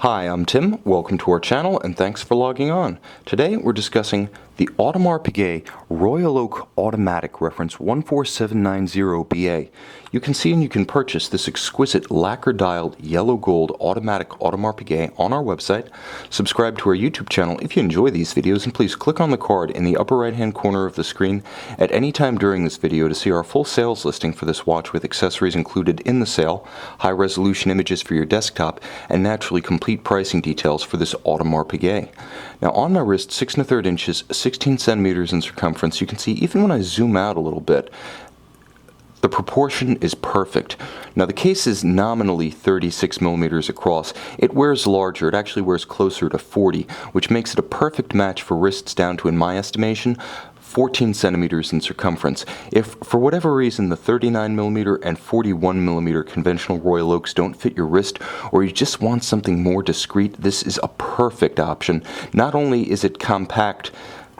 Hi, I'm Tim. Welcome to our channel and thanks for logging on. Today we're discussing the Audemars Piguet Royal Oak Automatic reference 14790BA. You can see and you can purchase this exquisite lacquer-dialed yellow gold automatic Audemars Piguet on our website. Subscribe to our YouTube channel if you enjoy these videos, and please click on the card in the upper right hand corner of the screen at any time during this video to see our full sales listing for this watch with accessories included in the sale, high resolution images for your desktop, and naturally complete pricing details for this Audemars Piguet. Now on my wrist, 6 1/3 inches, 16 centimeters in circumference, you can see even when I zoom out a little bit, the proportion is perfect. Now the case is nominally 36 millimeters across. It wears larger, it actually wears closer to 40, which makes it a perfect match for wrists down to, in my estimation, 14 centimeters in circumference. If, for whatever reason, the 39 millimeter and 41 millimeter conventional Royal Oaks don't fit your wrist, or you just want something more discreet, this is a perfect option. Not only is it compact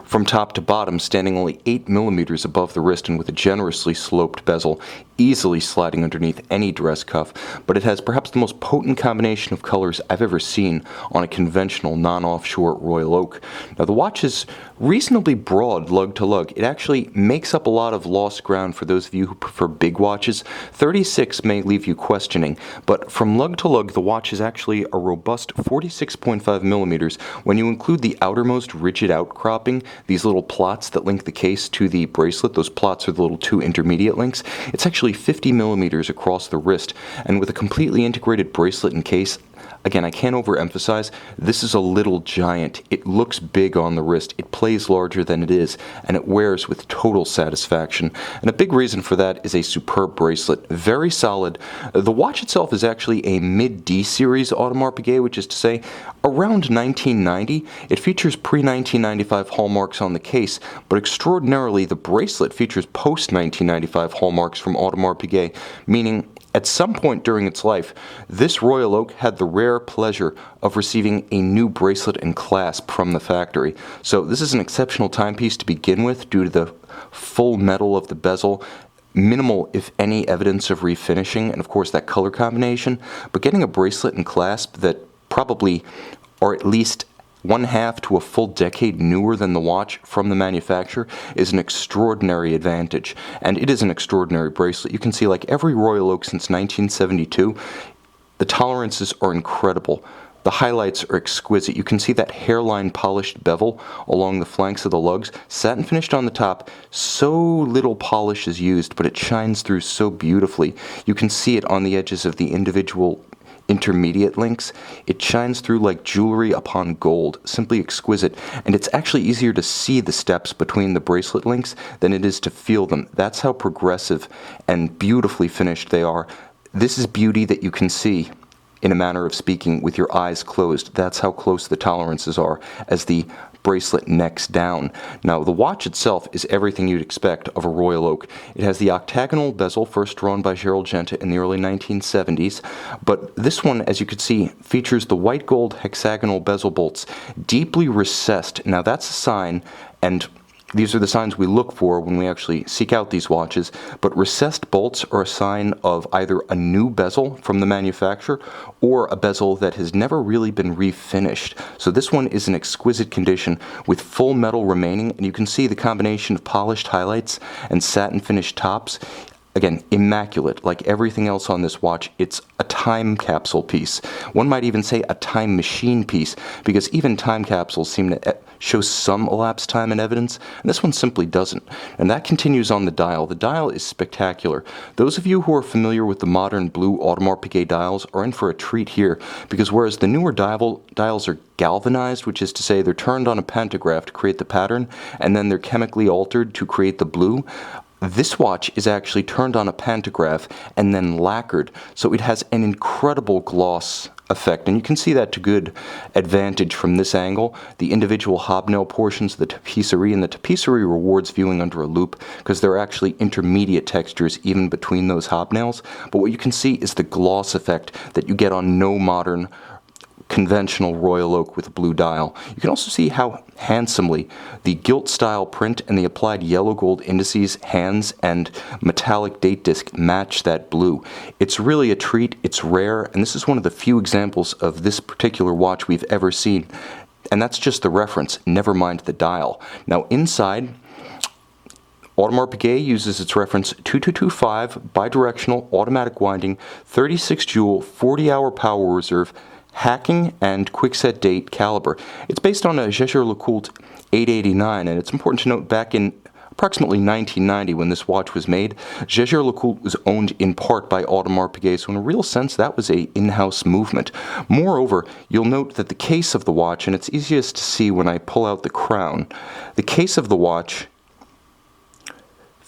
from top to bottom, standing only 8 millimeters above the wrist and with a generously sloped bezel, easily sliding underneath any dress cuff, but it has perhaps the most potent combination of colors I've ever seen on a conventional non-offshore Royal Oak. Now the watch is reasonably broad lug to lug. It actually makes up a lot of lost ground for those of you who prefer big watches. 36 may leave you questioning, but from lug to lug the watch is actually a robust 46.5 millimeters when you include the outermost rigid outcropping, these little plots that link the case to the bracelet. Those plots are the little two intermediate links. It's actually 50 millimeters across the wrist, and with a completely integrated bracelet and case, again, I can't overemphasize, this is a little giant. It looks big on the wrist, it plays larger than it is, and it wears with total satisfaction. And a big reason for that is a superb bracelet, very solid. The watch itself is actually a mid-D series Audemars Piguet, which is to say, around 1990. It features pre-1995 hallmarks on the case, but extraordinarily, the bracelet features post-1995 hallmarks from Audemars Piguet, meaning at some point during its life, this Royal Oak had the rare pleasure of receiving a new bracelet and clasp from the factory. So this is an exceptional timepiece to begin with due to the full metal of the bezel, minimal, if any, evidence of refinishing, and of course that color combination. But getting a bracelet and clasp that probably are at least 1/2 to a full decade newer than the watch from the manufacturer is an extraordinary advantage. And it is an extraordinary bracelet. You can see, like every Royal Oak since 1972, the tolerances are incredible. The highlights are exquisite. You can see that hairline polished bevel along the flanks of the lugs, satin finished on the top. So little polish is used, but it shines through so beautifully. You can see it on the edges of the individual intermediate links. It shines through like jewelry upon gold, simply exquisite, and it's actually easier to see the steps between the bracelet links than it is to feel them. That's how progressive and beautifully finished they are. This is beauty that you can see, in a manner of speaking, with your eyes closed. That's how close the tolerances are as the bracelet necks down. Now the watch itself is everything you'd expect of a Royal Oak. It has the octagonal bezel, first drawn by Gerald Genta in the early 1970s, but this one, as you can see, features the white gold hexagonal bezel bolts, deeply recessed. Now that's a sign, and these are the signs we look for when we actually seek out these watches, but recessed bolts are a sign of either a new bezel from the manufacturer or a bezel that has never really been refinished. So this one is in exquisite condition with full metal remaining, and you can see the combination of polished highlights and satin finished tops. Again, immaculate. Like everything else on this watch, it's a time capsule piece. One might even say a time machine piece, because even time capsules seem to show some elapsed time and evidence, and this one simply doesn't. And that continues on the dial. The dial is spectacular. Those of you who are familiar with the modern blue Audemars Piguet dials are in for a treat here, because whereas the newer dials are galvanized, which is to say they're turned on a pantograph to create the pattern, and then they're chemically altered to create the blue, this watch is actually turned on a pantograph and then lacquered, so it has an incredible gloss effect, and you can see that to good advantage from this angle. The individual hobnail portions of the tapisserie, and the tapisserie rewards viewing under a loupe because there are actually intermediate textures even between those hobnails, but what you can see is the gloss effect that you get on no modern conventional Royal Oak with a blue dial. You can also see how handsomely the gilt style print and the applied yellow gold indices, hands, and metallic date disc match that blue. It's really a treat, it's rare, and this is one of the few examples of this particular watch we've ever seen. And that's just the reference, never mind the dial. Now inside, Audemars Piguet uses its reference 2225 bidirectional automatic winding 36 joule 40-hour power reserve hacking and quickset date caliber. It's based on a Jaeger-LeCoultre 889, and it's important to note back in approximately 1990 when this watch was made, Jaeger-LeCoultre was owned in part by Audemars Piguet, so in a real sense that was a in-house movement. Moreover, you'll note that the case of the watch, and it's easiest to see when I pull out the crown, the case of the watch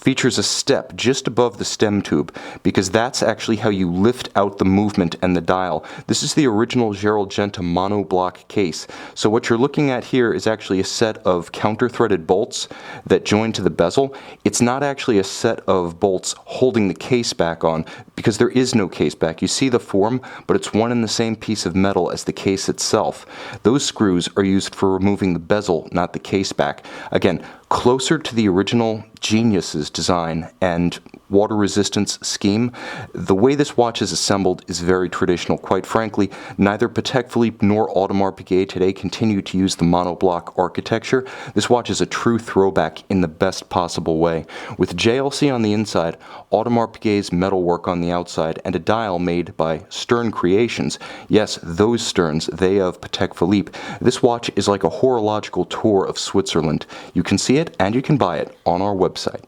features a step just above the stem tube because that's actually how you lift out the movement and the dial. This is the original Gerald Genta monoblock case. So what you're looking at here is actually a set of counter-threaded bolts that join to the bezel. It's not actually a set of bolts holding the case back on because there is no case back. You see the form, but it's one and the same piece of metal as the case itself. Those screws are used for removing the bezel, not the case back. Again, closer to the original Genius's design and water resistance scheme. The way this watch is assembled is very traditional. Quite frankly, neither Patek Philippe nor Audemars Piguet today continue to use the monoblock architecture. This watch is a true throwback in the best possible way. With JLC on the inside, Audemars Piguet's metalwork on the outside, and a dial made by Stern Creations. Yes, those Sterns, they of Patek Philippe. This watch is like a horological tour of Switzerland. You can see it and you can buy it on our website.